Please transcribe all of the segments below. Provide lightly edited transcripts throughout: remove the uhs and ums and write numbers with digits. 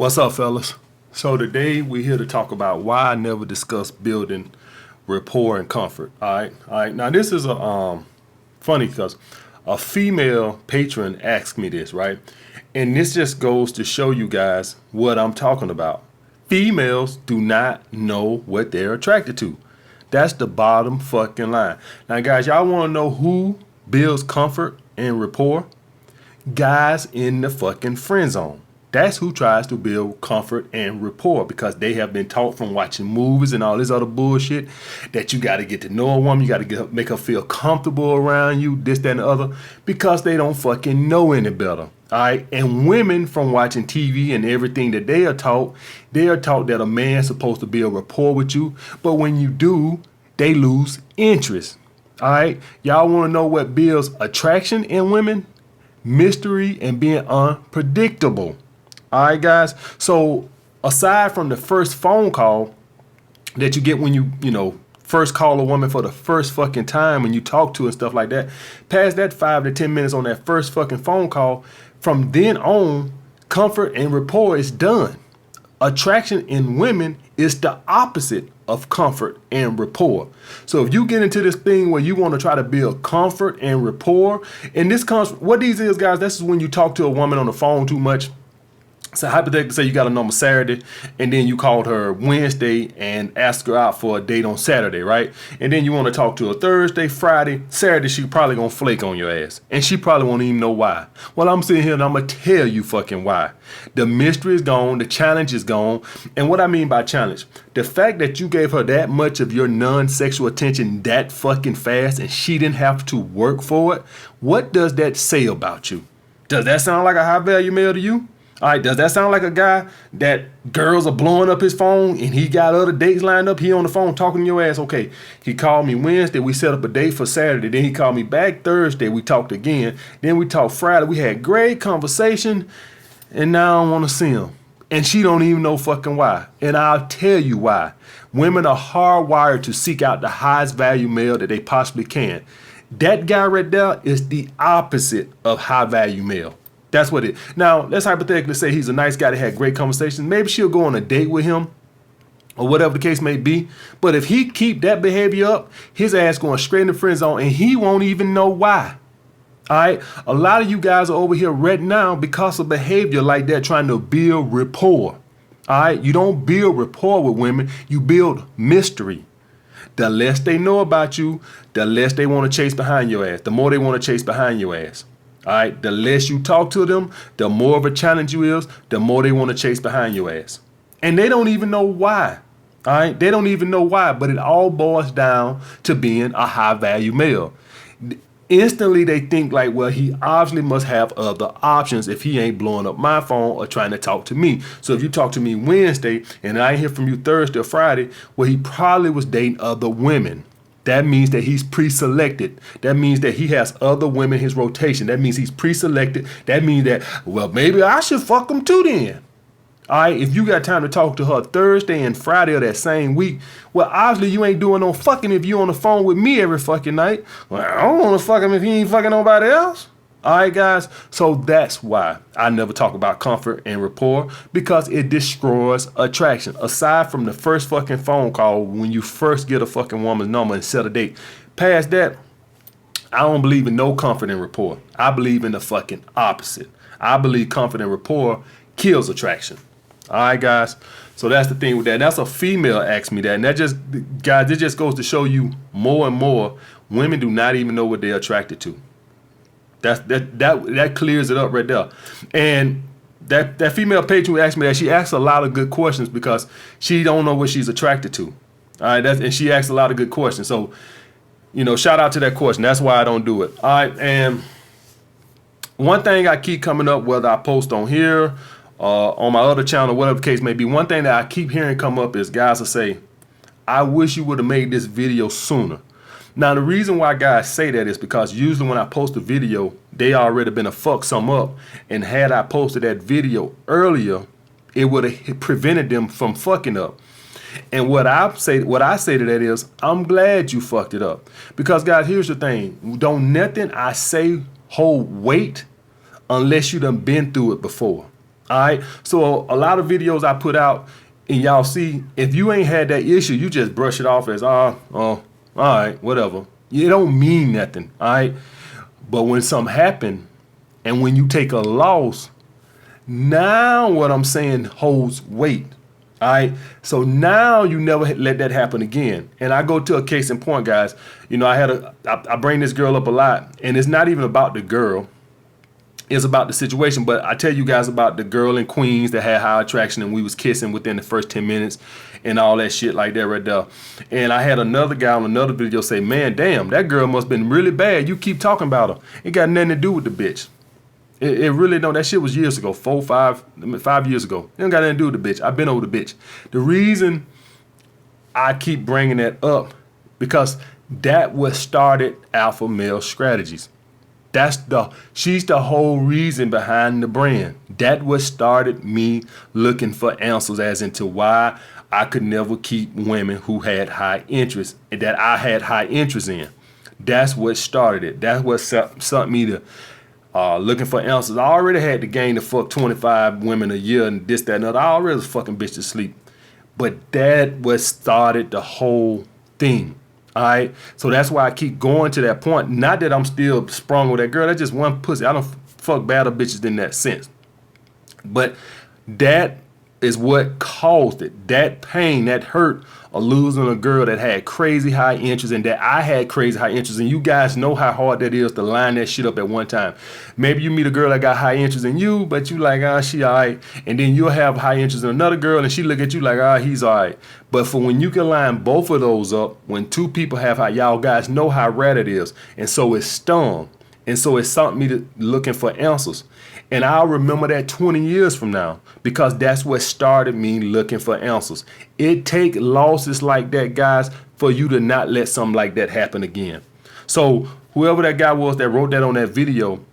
What's up, fellas? So today we're here to talk about why I never discuss building rapport and comfort. All right. Now this is a funny because a female patron asked me this, right? And this just goes to show you guys what I'm talking about. Females do not know what they're attracted to. That's the bottom fucking line. Now, guys, y'all want to know who builds comfort and rapport? Guys in the fucking friend zone. That's who tries to build comfort and rapport because they have been taught from watching movies and all this other bullshit that you got to get to know a woman, you got to make her feel comfortable around you, this, that, and the other, because they don't fucking know any better. All right. And women from watching TV and everything that they are taught that a man's supposed to build rapport with you. But when you do, they lose interest. All right. Y'all want to know what builds attraction in women? Mystery and being unpredictable. All right, guys. So aside from the first phone call that you get when you first call a woman for the first fucking time when you talk to her and stuff like that, past that 5 to 10 minutes on that first fucking phone call, from then on, comfort and rapport is done. Attraction in women is the opposite of comfort and rapport. So if you get into this thing where you want to try to build comfort and rapport, and this comes, what these is, guys, this is when you talk to a woman on the phone too much. So hypothetically, say you got a number Saturday, and then you called her Wednesday and asked her out for a date on Saturday, right? And then you want to talk to her Thursday, Friday, Saturday, she probably gonna flake on your ass. And she probably won't even know why. Well, I'm sitting here and I'm gonna tell you fucking why. The mystery is gone, the challenge is gone. And what I mean by challenge, the fact that you gave her that much of your non-sexual attention that fucking fast and she didn't have to work for it, what does that say about you? Does that sound like a high value male to you? All right, does that sound like a guy that girls are blowing up his phone and he got other dates lined up? He on the phone talking to your ass. Okay, he called me Wednesday. We set up a date for Saturday. Then he called me back Thursday. We talked again. Then we talked Friday. We had great conversation. And now I don't want to see him. And she don't even know fucking why. And I'll tell you why. Women are hardwired to seek out the highest value male that they possibly can. That guy right there is the opposite of high value male. That's what it is. Now, let's hypothetically say he's a nice guy that had great conversations. Maybe she'll go on a date with him or whatever the case may be. But if he keep that behavior up, his ass going straight in the friend zone and he won't even know why. All right. A lot of you guys are over here right now because of behavior like that, trying to build rapport. All right. You don't build rapport with women. You build mystery. The less they know about you, the less they want to chase behind your ass. The more they want to chase behind your ass. All right, the less you talk to them, the more of a challenge you is, the more they want to chase behind your ass. And they don't even know why. All right, they don't even know why, but it all boils down to being a high value male. Instantly, they think like, well, he obviously must have other options if he ain't blowing up my phone or trying to talk to me. So if you talk to me Wednesday and I ain't hear from you Thursday or Friday, well, he probably was dating other women. That means that he's pre-selected. That means that he has other women in his rotation. That means he's pre-selected. That means that, well, maybe I should fuck him too then. All right, if you got time to talk to her Thursday and Friday of that same week, well, obviously you ain't doing no fucking if you on the phone with me every fucking night. Well, I don't want to fuck him if he ain't fucking nobody else. All right, guys. So that's why I never talk about comfort and rapport, because it destroys attraction. Aside from the first fucking phone call when you first get a fucking woman's number and set a date. Past that, I don't believe in no comfort and rapport. I believe in the fucking opposite. I believe comfort and rapport kills attraction. All right, guys. So that's the thing with that. That's a female asked me that. And that just, guys, it just goes to show you more and more women do not even know what they're attracted to. That clears it up right there. And that female patron who asked me that, she asked a lot of good questions because she don't know what she's attracted to. All right, and she asked a lot of good questions. So, shout out to that question. That's why I don't do it. All right, and one thing I keep coming up, whether I post on here, on my other channel, whatever the case may be, one thing that I keep hearing come up is guys will say, I wish you would have made this video sooner. Now, the reason why guys say that is because usually when I post a video, they already been a fuck some up. And had I posted that video earlier, it would have prevented them from fucking up. And what I say to that is, I'm glad you fucked it up. Because, guys, here's the thing. Don't nothing I say hold weight unless you done been through it before. All right. So a lot of videos I put out and y'all see, if you ain't had that issue, you just brush it off as, all right, whatever. It don't mean nothing. All right. But when something happen and when you take a loss, now what I'm saying holds weight. All right. So now you never let that happen again. And I go to a case in point, guys. You know, I bring this girl up a lot, and it's not even about the girl. It's about the situation. But I tell you guys about the girl in Queens that had high attraction and we was kissing within the first 10 minutes and all that shit like that right there. And I had another guy on another video say, man, damn, that girl must have been really bad. You keep talking about her. It got nothing to do with the bitch. It really don't. That shit was years ago, 5 years ago. It don't got nothing to do with the bitch. I've been over the bitch. The reason I keep bringing that up, because that what started Alpha Male Strategies. She's the whole reason behind the brand. That what started me looking for answers as into why I could never keep women who had high interest and that I had high interest in. That's what started it. That's what sent me to looking for answers. I already had the game to fuck 25 women a year and this, that, and other. I already was fucking bitch to sleep. But that what started the whole thing. All right. So that's why I keep going to that point. Not that I'm still sprung with that girl. That's just one pussy. I don't fuck badder bitches in that sense. But that is what caused it. That pain, that hurt of losing a girl that had crazy high interest and that I had crazy high interest. And you guys know how hard that is to line that shit up at one time. Maybe you meet a girl that got high interest in you, but you like, she all right. And then you'll have high interest in another girl and she look at you like, he's all right. But for when you can line both of those up, when two people have high, y'all guys know how rare it is. And so it's stung. And so it sent me to looking for answers. And I'll remember that 20 years from now, because that's what started me looking for answers. It take losses like that, guys, for you to not let something like that happen again. So whoever that guy was that wrote that on that video,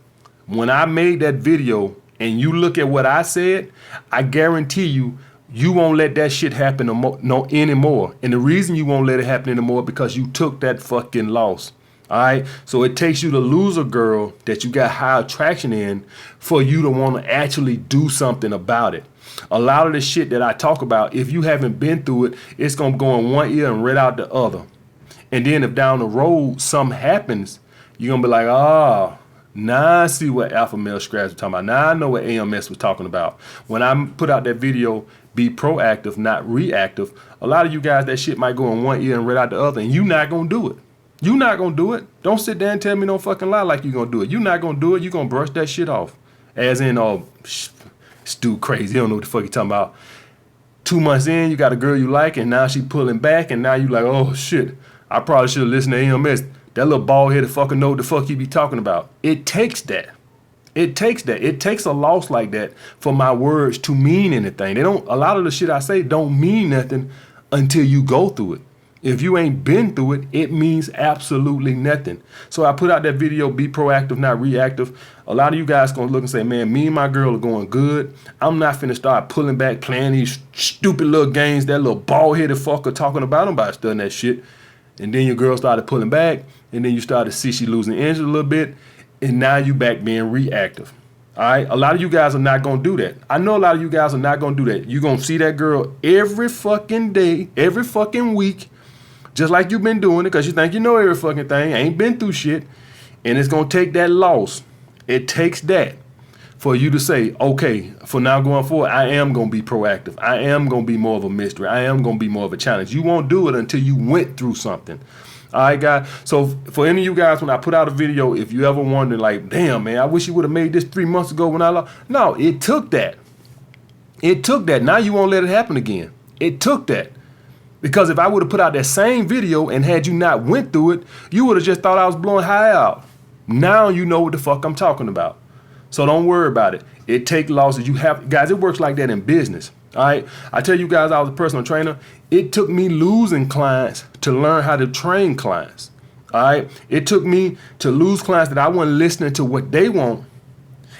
when I made that video and you look at what I said, I guarantee you, you won't let that shit happen anymore. And the reason you won't let it happen anymore because you took that fucking loss. All right. So it takes you to lose a girl that you got high attraction in for you to want to actually do something about it. A lot of the shit that I talk about, if you haven't been through it, it's going to go in one ear and right out the other. And then if down the road something happens, you're going to be like, now I see what Alpha Male Strategy was talking about. Now I know what AMS was talking about. When I put out that video, be proactive, not reactive, a lot of you guys, that shit might go in one ear and right out the other, and you're not going to do it. You're not going to do it. Don't sit there and tell me no fucking lie like you're going to do it. You're not going to do it. You're going to brush that shit off. As in, this dude crazy. You don't know what the fuck you talking about. 2 months in, you got a girl you like, and now she pulling back, and now you like, oh, shit. I probably should have listened to AMS. That little bald-headed fucker know what the fuck he be talking about. It takes that. It takes that. It takes a loss like that for my words to mean anything. A lot of the shit I say don't mean nothing until you go through it. If you ain't been through it, it means absolutely nothing. So I put out that video, be proactive, not reactive. A lot of you guys gonna look and say, man, me and my girl are going good. I'm not finna start pulling back, playing these stupid little games that little bald-headed fucker talking about. Nobody studying that shit. And then your girl started pulling back, and then you started to see she losing interest a little bit, and now you back being reactive. All right, a lot of you guys are not going to do that. I know a lot of you guys are not going to do that. You're going to see that girl every fucking day, every fucking week, just like you've been doing it because you think you know every fucking thing, ain't been through shit, and it's going to take that loss. It takes that for you to say, okay, for now going forward, I am going to be proactive. I am going to be more of a mystery. I am going to be more of a challenge. You won't do it until you went through something. All right, guys. So for any of you guys, when I put out a video, if you ever wonder, like, damn, man, I wish you would have made this 3 months ago when I lost. No, it took that. It took that. Now you won't let it happen again. It took that. Because if I would have put out that same video and had you not went through it, you would have just thought I was blowing high out. Now you know what the fuck I'm talking about. So don't worry about it. It takes losses. You have, guys, it works like that in business. All right. I tell you guys, I was a personal trainer. It took me losing clients to learn how to train clients. All right. It took me to lose clients that I wasn't listening to what they want.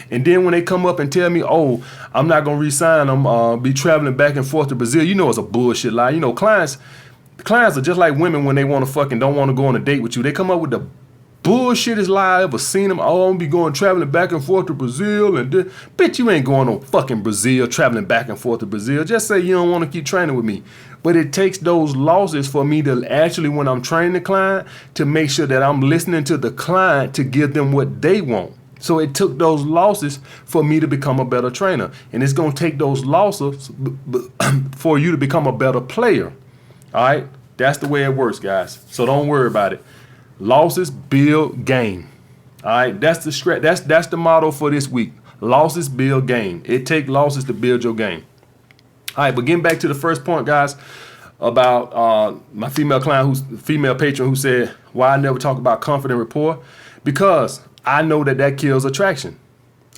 And then when they come up and tell me, oh, I'm not going to resign, I'm be traveling back and forth to Brazil, you know it's a bullshit lie. You know, clients are just like women when they want to fucking don't want to go on a date with you. They come up with the bullshit lie I ever seen him. Oh, I'm gonna be going traveling back and forth to Brazil and bitch, you ain't going on fucking Brazil, traveling back and forth to Brazil. Just say you don't want to keep training with me. But it takes those losses for me to actually, when I'm training the client, to make sure that I'm listening to the client to give them what they want. So it took those losses for me to become a better trainer. And it's gonna take those losses for you to become a better player. All right? That's the way it works, guys. So don't worry about it. Losses build game. All right, that's the motto for this week. Losses build game. It takes losses to build your game. All right, but getting back to the first point, guys, about my female patron who said why I never talk about comfort and rapport, because I know that kills attraction.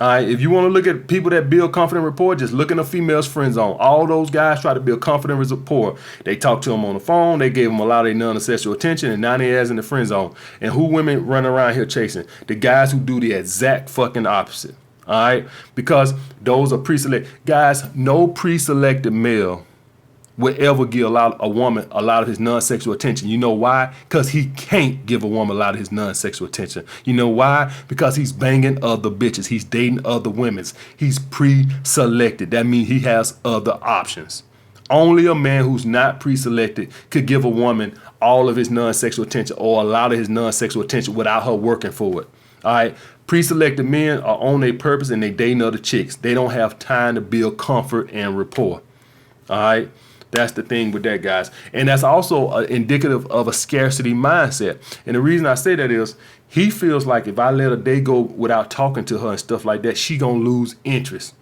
All right, if you want to look at people that build confident rapport, just look in a female's friend zone. All those guys try to build confident rapport. They talk to them on the phone. They gave them a lot of their non-sexual attention, and now they ass in the friend zone. And who women run around here chasing? The guys who do the exact fucking opposite. All right, because those are pre-selected guys. No pre-selected male would ever give a woman a lot of his non-sexual attention. You know why? Because he can't give a woman a lot of his non-sexual attention. You know why? Because he's banging other bitches. He's dating other women. He's pre-selected. That means he has other options. Only a man who's not pre-selected could give a woman all of his non-sexual attention or a lot of his non-sexual attention without her working for it. All right? Pre-selected men are on their purpose and they dating other chicks. They don't have time to build comfort and rapport. All right? That's the thing with that, guys. And that's also indicative of a scarcity mindset. And the reason I say that is he feels like if I let a day go without talking to her and stuff like that, she gonna lose interest.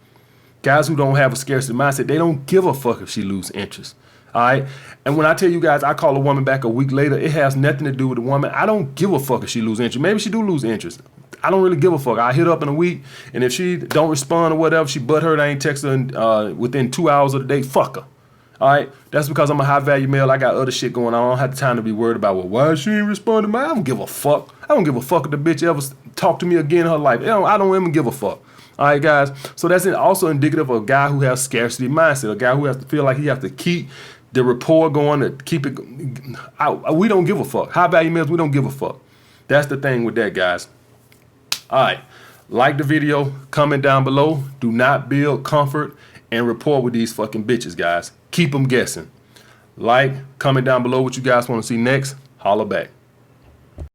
Guys who don't have a scarcity mindset, they don't give a fuck if she lose interest. All right. And when I tell you guys, I call a woman back a week later, it has nothing to do with the woman. I don't give a fuck if she lose interest. Maybe she do lose interest. I don't really give a fuck. I hit her up in a week, and if she don't respond or whatever, she butthurt, I ain't text her within 2 hours of the day, fuck her. All right, that's because I'm a high value male. I got other shit going on. I don't have the time to be worried about, well, why she ain't responding? I don't give a fuck. I don't give a fuck if the bitch ever talk to me again in her life. I don't even give a fuck. All right, guys. So that's also indicative of a guy who has scarcity mindset, a guy who has to feel like he has to keep the rapport going, to keep it. We don't give a fuck. High value males, we don't give a fuck. That's the thing with that, guys. All right, like the video, comment down below. Do not build comfort and rapport with these fucking bitches, guys. Keep them guessing. Like, comment down below what you guys want to see next. Holla back.